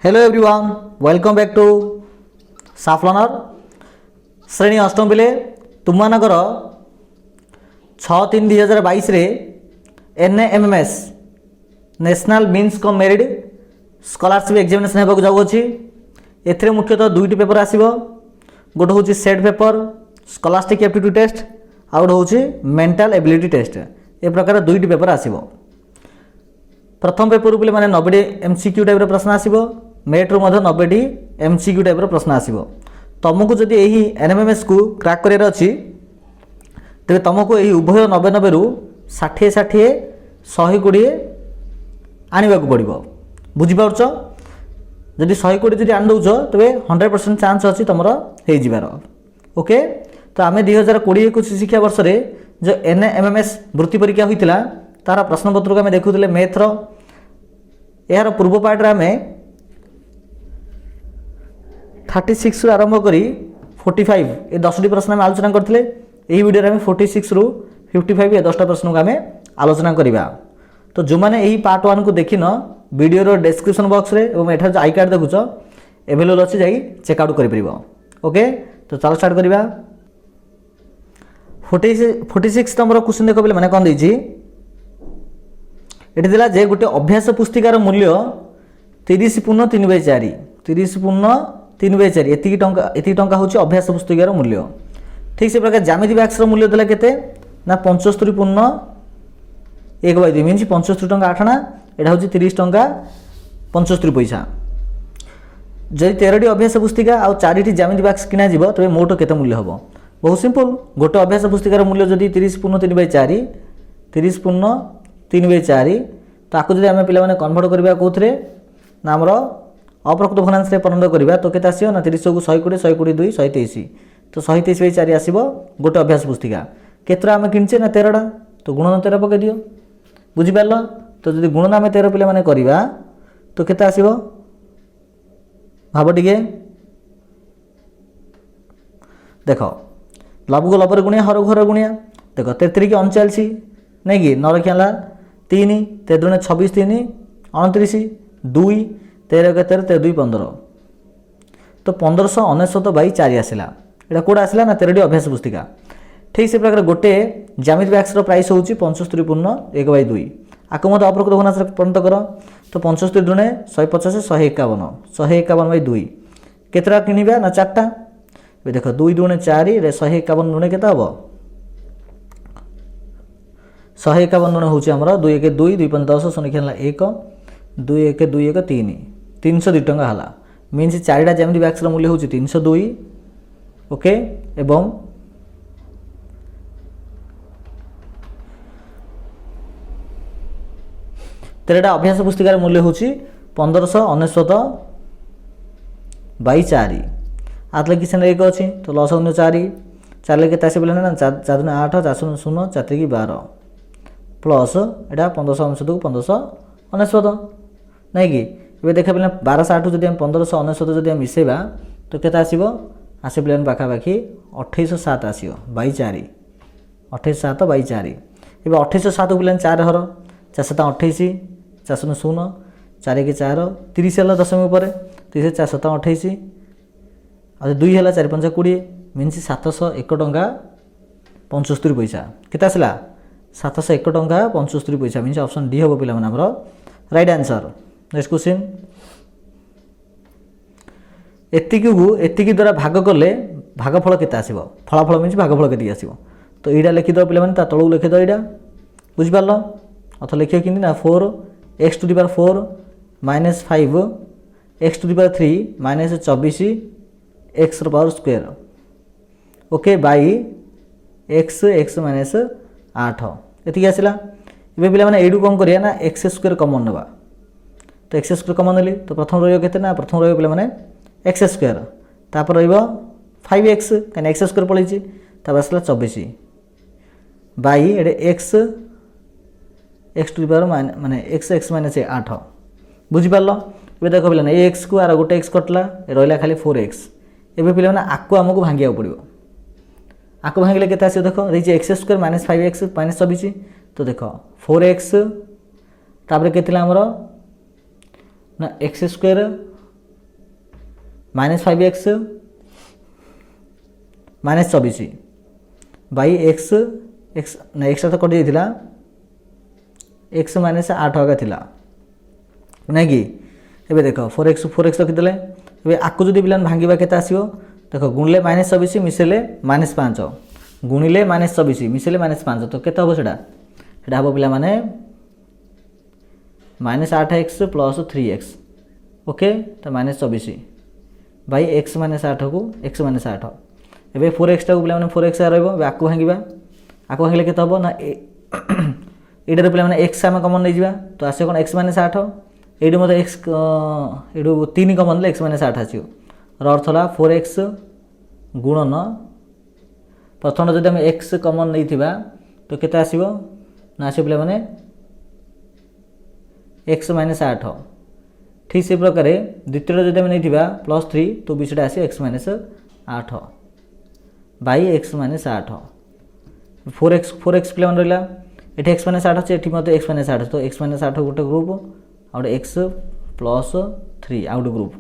Hello everyone, welcome back to साफ learner श्रेणी अष्टम पिले तुम मानकर 6-3-2022 रे NAMMS national means cum merit scholarship examination होगा जाऊँगी। एथिरे मुख्यतः दुईटी पेपर आसीबो, गोटे हूँ set paper scholastic aptitude test आउ गोटे हूँ मेंटल एबिलिटी टेस्ट। ए प्रकार दुईटी पेपर आसीबो। प्रथम पेपर पे मैंने 90 MCQ टाइप प्रश्न आसीबो, मेट्रो 90 MCQ टाइप प्रश्न आसीबो। तुमको जदि यही NMMS को क्रैक करार अच्छी तेरे तुमको यही उभय 90 रु 60 120 आने को पड़ो। बुझीपार जदि 120 जब आनी दौच तेरे 100% चांस अच्छी तुम होबार। ओके, तो आम 2020-21 शिक्षा वर्ष में जो NMMS वृत्ति परीक्षा होता तार प्रश्नपत्र को आम देखुले मैथ्र यार पूर्व पार्ट आम 36 आरंभ करी 45 ये 10टी प्रश्न आम आलोचना करते। यही वीडियो आम 46 रु 55 ये 10टा प्रश्न को आम आलोचना करवा। तो जो मैंने यही पार्ट 1 को देखिन वीडियो डिस्क्रिप्शन बॉक्स रे और एठार जो आई कार्ड देखुच एवेलेबल अच्छे जाई चेकआउट कर परिबो। ओके, तो चलो स्टार्ट करवा। 46 नंबर क्वेश्चन देख पे मैंने कौन देछि ये दिला जे गोटे अभ्यास पुस्तिकार मूल्य 30/3/4 30/3/4 एति टंका होची अभ्यास पुस्तिकार मूल्य। ठीक से प्रकार ज्यामिति बॉक्स रो मूल्य देला केते ना 75/1/2 मीन्स 75 टंका 8 आना, एटा होची 30 टंका 75 पैसा। जदि 13टी अभ्यास पुस्तिका आ 4टी ज्यामिति बॉक्स किना जिवो तबे मोट केते मूल्य हबो। बहुत सिंपल, गोटे अभ्यास पुस्तिकार मूल्य जदि 30/3/4 30/3/4 ताकू जदि आम पे कन्वर्ट करवा कौन ना आमर अप्रकृत भग्नांश परिणत करवा तो केते आसीबो ना 30 को 120 122 123 तो 123/4 आसीबो गोटे अभ्यास पुस्तिका। केतरा आम किनचे ना 13टा तो गुणन 13 पके दियो। बुझिपार तो जदि गुणन आम 13 पे मैंने करवा तो केते आसीबो भाव टिके देख लव को लवर गुणिया हर घर गुणिया देख 33 की 39 नहीं कि 9 रखिया 3 13 दुणे 26 3 29 2 13 13 13 2 15 तो 1599/4 आसला। एटा कोड आसला ना 13टी अभ्यास पुस्तिका। ठीक से प्रकार गोटे ज्यामिति बॉक्स प्राइस होची 75/1/2 आको मत अप्रकृत भग्नांश परिणत कर तो 75 दुणे 150 151 151/2 केतरा किनिबा ना 4टा देख 2 दुणे 4 रे 151 दुणे केता हबो 151 दुणे होची हमर 2 1 2 2 5 10 सोने खेला 1 2 1 2 1 3 302 टंका हला मीन्स 4टा ज्यामिति बॉक्स रो मूल्य होची 302। ओके, एवं 13टा अभ्यास पुस्तिकार मूल्य होची 1599/4 आतले किसी ने 1 अच्छी तो लस 4 4 के आस बोले ना 4 दुणे 8 4 0 4 3 12 प्लस एटा 1599 को 1599 नहीं कि ये देखा पे 1208 जब 1599 जब मिसेबा तो केता आसीबो आसे प्लेन पाखापाखि 2807 आसीबो 4 2807/4 ये 2807 प्लेन 4 हर 4 7 28 4 0 4 के 4 30 है दशमिक पर 30 4 7 28 और 2 है 4 5 20 मीन्स 701 टंका 75 पैसा केता आसला 701 टंका 75 पैसा मीन्स ऑप्शन डी हम पे राइट आंसर। नेक्स्ट क्वेश्चन एतिकी द्वारा भाग कले भागफल केते आसीबो फलाफल मीन्स भागफल केते आसीबो तो एटा लिखिद पे तलू लिखिद एटा बुझिपार अथ लिख कि ना 4x⁴ - 5 x⁴ - 24 x power. Okay, by x - 8 ये आसला। ये पे मैंने यू कौन करिया ना x² कमन नवा तो x² कमन नेली तो प्रथम रही ना प्रथम रही पे मैंने x² तापर रही 5x कहीं x² पलैची तापर आसला 24 बाई x माने x - 8 बुझिपार। ये देख पे ये x को आर गोटे x कटला रहा खाली 4x एवं पे मैंने आको आमको भांगा पड़ो आको भांगे के देख रही x² - 5x - 24 तो देख 4x तापर के आमर ना x² -5x -24 by x x ना एक्स तो कटि जाइथिला एक्स -8 आगे थिला ना कि एबे देख 4x रखिदेले एबे आकु जदि पिलान भांगिबा केते आसीबो देख गुणले -24 मिसेले -5 गुणिले -24 मिसेले -5 तो केते हबो सेटा हबो पिला माने -8x + 3x ओके तो -24 बाई x -8 को x -8 एबे 4x टा को पिला माने 4x रहइबो एबे आकु भांगिले केते हबो ना एडरे पिला माने x हम कॉमन नै जिबा तो आसे कोन x -8 एडे मते x एडो 3 कॉमन ले x -8 आसियो र अर्थ ला 4x गुणन प्रथम जदि हम x कॉमन नै थिबा तो केते आसीबो ना आसे पिला माने x -8 ठीक से प्रकार द्वितीय जदि हम नै थिबा +3 तो विषयटा आसी x -8 बाई x -8 4x पिला मन रहला एठी x -8 अछि एठी मते x -8 तो x -8 गोटे ग्रुप और x + 3 out group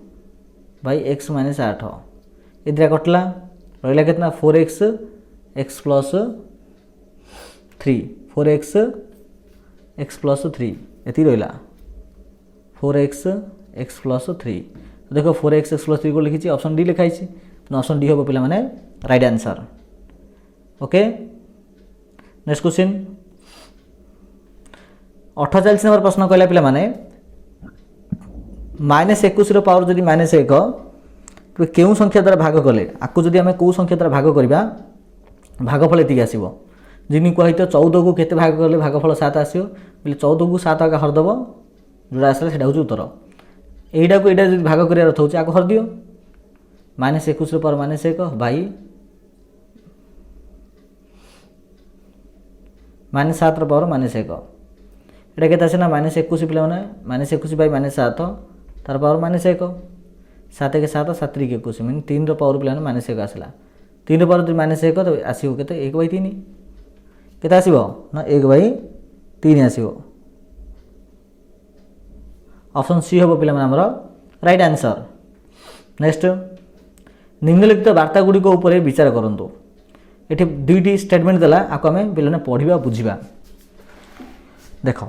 by x -8 इधर कटला रहला कितना 4x x + 3 4x x + 3 एती रहला 4x x + 3 देखो 4x x + 3 को लिखी ऑप्शन डी लिखाई ऑप्शन डी हम पे right answer okay next question 48 number प्रश्न कहला पिला माने -21 पावर जदि -1 तो केउ संख्या द्वारा भाग कले आकु जदि हमें को संख्या द्वारा भाग करबा भागफल एति आसीबो जिनि को हित 14 को केते भाग करले भागफल 7 आसीयो बोले 14 को 7 आका हर दबो जोड़ा आसले सेटा होची उत्तर एइडा को एइडा जदि भाग करिया अर्थ होची आको हर दियो -21 पर -1 बाई -7 पर -1 एटा केते आसे ना -21 पिला माने -21 बाई -7 तार पावर -1 7 के 7 7 3 के 21 मीन 3 रो पावर पिला -1 आसला 3 रो पावर -1 तो आसीबो केते 1/3 केते आसीबो ना 1/3 आसीबो ऑप्शन सी हबो पिला माने हमरो राइट आंसर नेक्स्ट निम्नलिखित वार्ता गुडी को ऊपर विचार करंतु एठी दुईटी स्टेटमेंट देला आको हमें पिलाने पढिबा बुझिबा देखो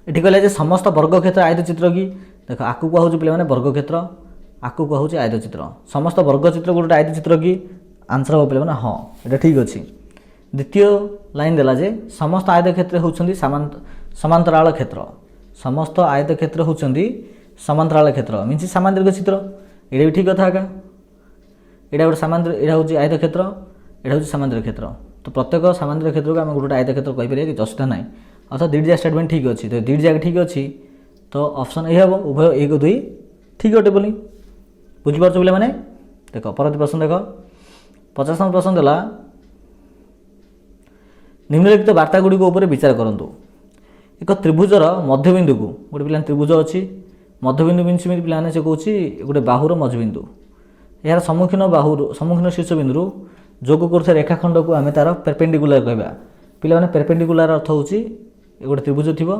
एठी कहले जे समस्त वर्ग क्षेत्र आयत चित्र की देखो आकु को होउची पिला माने वर्ग क्षेत्र आकु को होउची आयत चित्र समस्त वर्ग चित्र गोटे आयत चित्र की आंसर हो पिला माने हां एटा ठीक अछि द्वितीय लाइन देला जे समस्त आयत क्षेत्र होउछंदी समांतराल क्षेत्र समस्त आयत क्षेत्र होउछंदी समांतराल क्षेत्र मीन्स सामांतरिक चित्र एटा भी ठीक कथा का एटा गोटे समांतर एटा होउची आयत क्षेत्र एटा होउची समांतरिक क्षेत्र तो प्रत्येक समांतरिक क्षेत्र को हम गोटे आयत क्षेत्र कहि परिया कि जस्ता नाही अर्थात दुईटा स्टेटमेंट ठीक अछि तो दुईटा ठीक अछि तो ऑप्शन ए हबो उभय 1 2 ठीक होटे बोली बुझि परछ बोले माने देखो परत प्रश्न देखो 50 नंबर प्रश्न देला निम्नलिखित वार्ता गुडी को ऊपर विचार करंतु एक त्रिभुजर मध्यबिंदु को गोटे पिलान त्रिभुज अछि मध्यबिंदु मीन्स में पिलाने से कहूची गोटे बाहुर मध्यबिंदु यार सम्मुखीन शीर्ष बिंदु जोग कर रेखाखंड को आम तार परपेंडिकुलर कहबा पिला माने परपेंडिकुलर अर्थ होची गोटे त्रिभुज थिबो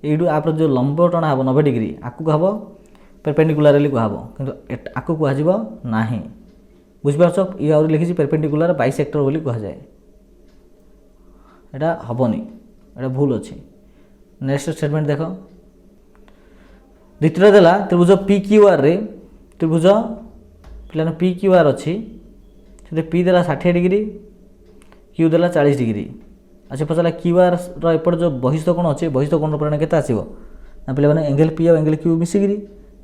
एडू आप जो लंब टणा हबो 90 डिग्री आकु कहबो परपेंडिकुलरली कहबो किंतु आकु कह जिवो नाही बुझ परछ ई और लिखिछि परपेंडिकुलर बाइसेक्टर बोली कह जाय एटा हबोनी एटा भूल अछि नेक्स्ट स्टेटमेंट देखो द्वितीय देला त्रिभुज पी क्यू आर रे त्रिभुज पिलाने पी क्यू आर अछि से पी देला 60 डिग्री क्यू देला 40 डिग्री अच्छा पचला क्यू आर रो एपट जो बहिस्थ कोण अछि बहिस्थ कोण परिमाण केते आसीबो ना पिला माने एंगल पी और एंगल क्यू मिसिगिरी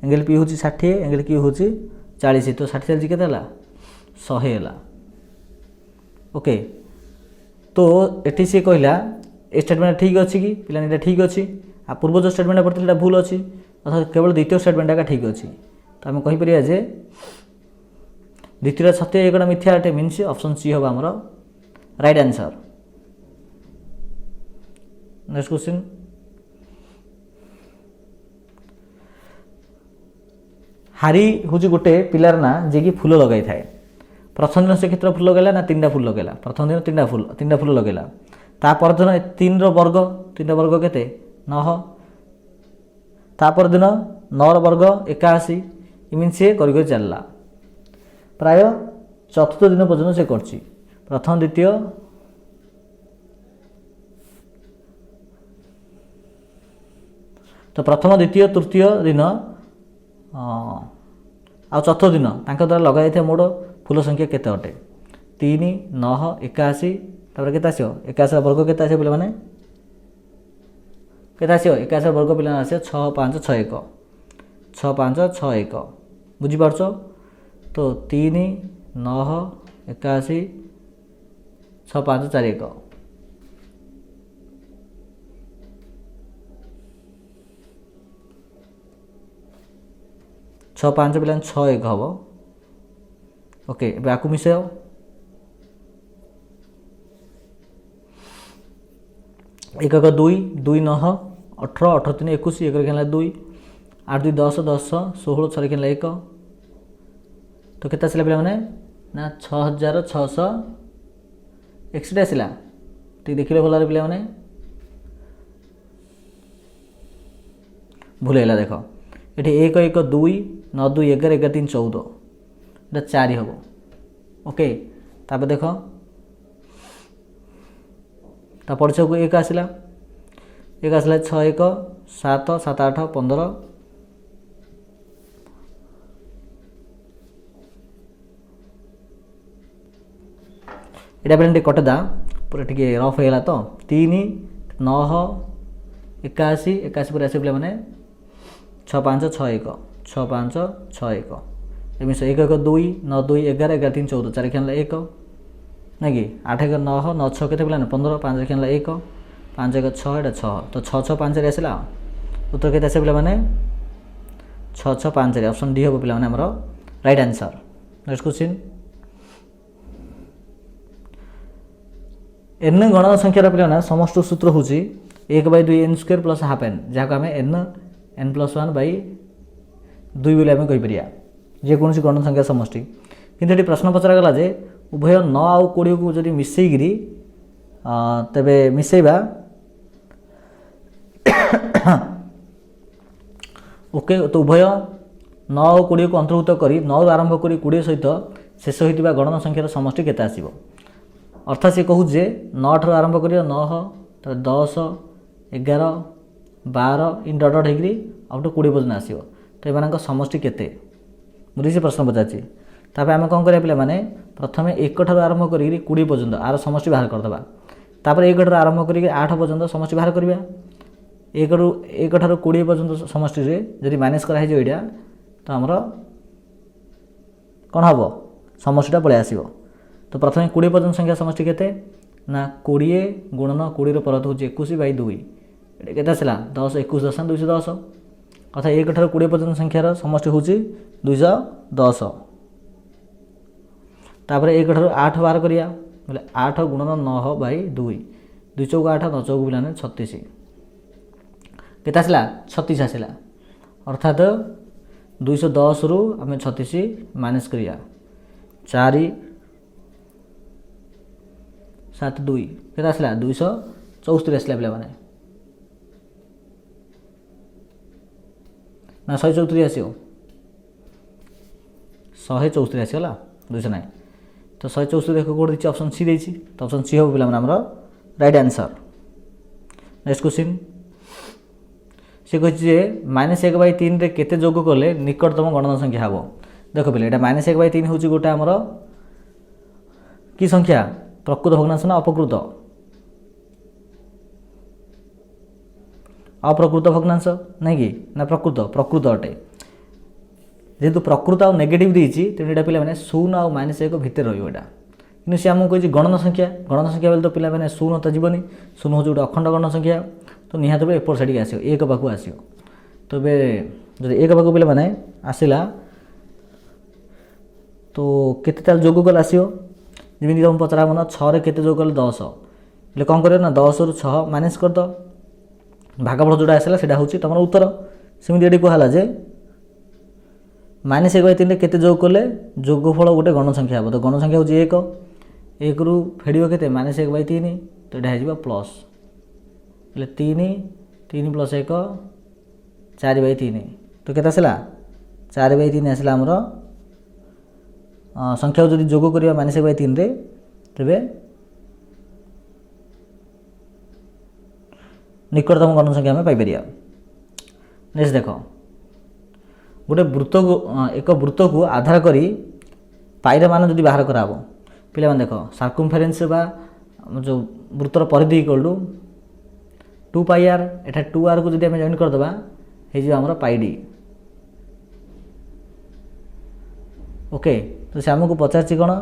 एंगल पी होची 60 एंगल क्यू होची 40 तो 60 40 केते हला 100 हला ओके तो एटी से कहला ए स्टेटमेंट ठीक अछि कि पिला एटा ठीक अछि आ पूर्व जो स्टेटमेंट पड़थिला भूल अछि अर्थात केवल द्वितीय स्टेटमेंट का ठीक अछि तो हम कहि परिया जे द्वितीय सत्य एकटा मिथ्या अटे मीन्स ऑप्शन सी होबा हमरो राइट आंसर नेक्स्ट क्वेश्चन हारी होची गोटे पिलार ना जे कि फूल लगाई थाए प्रथम दिन से क्षेत्र फूल लगेला ना 3टा फूल लगेला प्रथम दिन 3टा फूल लगेला ता पर दिन 3 रो वर्ग 3टा वर्ग केते 9 ता पर दिन 9 रो वर्ग 81 इमीन सी कर चलला प्राय चतुर्थ दिन पर्यटन से कर प्रथम द्वितीय तो प्रथम द्वितीय तृतीय दिन आ चतुर्थ दिन द्वारा लगा जाए मोड़ फूल संख्या केते अटे 3 9 81 तापर केते आसियो 81 वर्ग केते आसियो पिला माने केते आसियो 81 वर्ग पिला आसियो 6561 6561 बुझी पारछो तो 3 9 81 6541 6 5 पिला 6 1 हम ओके आपको मिसाओ 1 1 2 2 9 18 18 3 21 1 खेला 2 8 2 10 10 16 6 खेला 1 तो केते आसिला पिला माने ना 6661 आसिला टी देखिले भल पिला माने भूलैला देख ये 1 1 2 9 2 11 11 3 14 ये 4 हम ओके तापर देख ता परीक्षा को 1 आसिला 1 आसिला 6 1 7 7 8 15 एटा पे कटेदा पूरा टी रफ होगा तो 3 9 81 81 पर आस पे मैंने 6 5 6 1 6 5 6 1 एम 1 1 2 9 2 11 11 3 14 4 खेला 1 ना कि 8 1 9 9 6 के 15 5 खेला 1 5 1 6 एटा 6 तो 6 6 5 आसला उत्तर के आस पे मैंने 6 6 5 ऑप्शन डी हम पे आमर right answer next question n गणन संख्यार पे समस्त सूत्र हूँ 1/2 n square plus half n जहाँ आम n n+1/2 बोली आम कहीपर जेकोसी गणन संख्या समष्टि किंतु ये प्रश्न पचरागला जे उभय 9 आउ 20 को जब मिसेकरी तेबे मिसेबा ओके तो उभय 9 आउ 20 को अंतर्भुक्त कर 9 आरंभ कर 20 सहित शेष होता गणन संख्यार समष्टि केते आसीबो अर्थात सी कहूँ जे 9 ठार आरंभ कर 9 10 11 12 इन डट डट होगी आउट 20 पर्यटन आसो तो यहाँ समष्टि केते बुझे प्रश्न पचार तापर आम कौन करा पे प्रथम 1 ठार आरंभ कर 20 पर्यटन आर समष्टि बाहर करदे तापर 1 ठार आरंभ कर 8 पर्यटन समष्टि बाहर करवा 1 ठार 20 पर्यटन समष्टि जब माइनस कराई यहाँ तो आमर कौन हम समष्टिटा पलि आसो तो प्रथम 20 पर्यटन संख्या समष्टि केते ना 20 गुणन 20 परत हूँ 21/2 ये केते आसला 10 21 10 210 अर्थात 1 ठार 20 पर्यटन संख्यार समष्टि हूँ 210 तापर 1 ठार 8 बाहर करिया बोले 8 गुणन 9/2 2 चौक 8 9 चौक पिलाने 36 केते आसला 36 आसला अर्थात 210 रु आम 36 माइनस करिया 4 7 2 के आसला 274 आसला पे मैंने ना 174 आसो 174 आसगला 200 ना तो 174 देख कौन देखिए ऑप्शन सी देती तो ऑप्शन सी हम पे आमर राइट आंसर नेक्स्ट क्वेश्चन सी कहे -1/3 केते जोग कले निकटतम गणन संख्या हम देख पे यहाँ -1/3 हूँ गोटे आमर कि संख्या प्रकृत भग्नांश ना अपकृत अप्रकृत भग्नांश नहीं कि ना प्रकृत प्रकृत अटे जेहेतु प्रकृत आउ नेगेटिव देती तेणु यहाँ पे 0 आउ -1 भितर रहा कि सी आमको कही गणन संख्या बेले तो पे 0 तो जीवनी 0 हूँ गोटे अखंड गणन संख्या तो निहत भाई एपट साइड आसो 1 पाक आसो तो जब 1 पाक पे मैंने आसला तो केते जोग कल आसो जमी तुम पचरा मन 6 केते जोग कल 10 बोले कौन कर 10 रु 6 माइनस करद भागफल जोड़ा आसला से हूँ तुम उत्तर सेमती ये कहला जे -1/3 केते जोग कले जोगफल गोटे गण संख्या हम तो गण संख्या हूँ 1 रु फेड़ के -1/3 तो यहाँ हो प्लस बोले 3 3 + 1 4/3 तो केते आसला 4/3 आसला आमर संख्या जदि जोग करवा -1/3 रे तेबे निकटतम गण संख्या आम पाइपर। नेक्स्ट देख गोटे वृत्त को एक वृत्त को आधार करी पाइर मान जदि बाहर कराब पिला देख सर्कमफेरेन्स बा जो वृत्तर परिधि equal to 2πr Etah 2r को जदि आम जॉइन करदे हो आमर पाइडी। ओके तो से आमको पचार कौन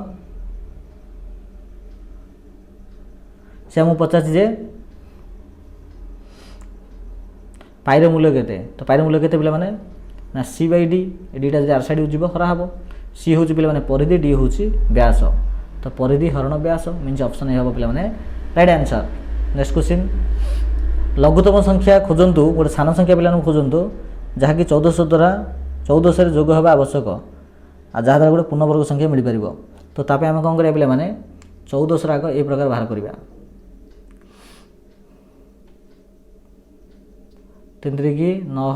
से आमको पचार जे पाइर मूल्य केते तो पाइर मूल्य केते पिला माने ना c/d डीटा जब आर साइड जीव हरा हम सी हूँ पे परिधि डी हूँ व्यास तो परिधि हरण व्यास मीन्स ऑप्शन ए हम पे राइट आंसर। नेक्स्ट क्वेश्चन लघुतम संख्या खोजतु गोटे सान संख्या पे खोजतु जहाँकि 1400 द्वारा 1400 जोग होगा आवश्यक आ जहाँ द्वारा गोटे पूर्णवर्ग संख्या मिल पार तो ताप आम कौन करा पे 1400 आग ये प्रकार बाहर करवा 3 3 9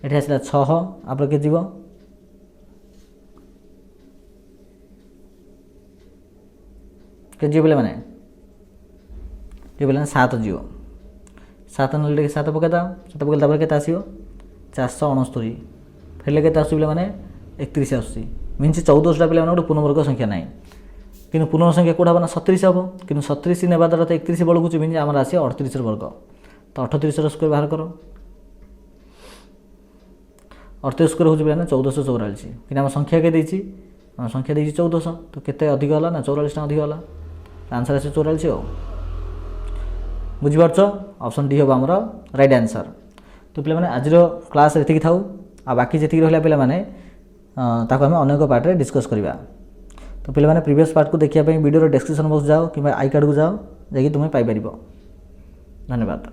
ये आसला 6 आप के जीव के जीव पे मैंने ये बोले 7 जीव 7 नल्ले 7 पकईदा 7 पकईला के आसो 469 फेर के आस पे 31 आस मीन 1400 पे गोटे पूर्णवर्ग संख्या ना कि पूर्ण संख्या कौट हम ना 37 हम कि 37 ने द्वारा तो 31 बड़कूँ मीन आम आस 38 वर्ग तो 38 स्क्वायर बाहर कर 38 स्क्वायर हूँ पे 1444 कि आम संख्या के संख्या 1400 तो केते अधिक है ना 44 अधिक है आंसर आस 44 बुझीपार ऑप्शन डी हम आमर राइट आंसर। तो पे आज क्लास ये था आ बाकी जी रहा पे आम अनेक पार्ट में डिस्कस करवा। तो पे प्रीवियस पार्ट को देखिए वीडियो डिस्क्रिप्शन बॉक्स जाओ कि आई कार्ड को जाओ जैकि तुम्हें पाइपर। धन्यवाद।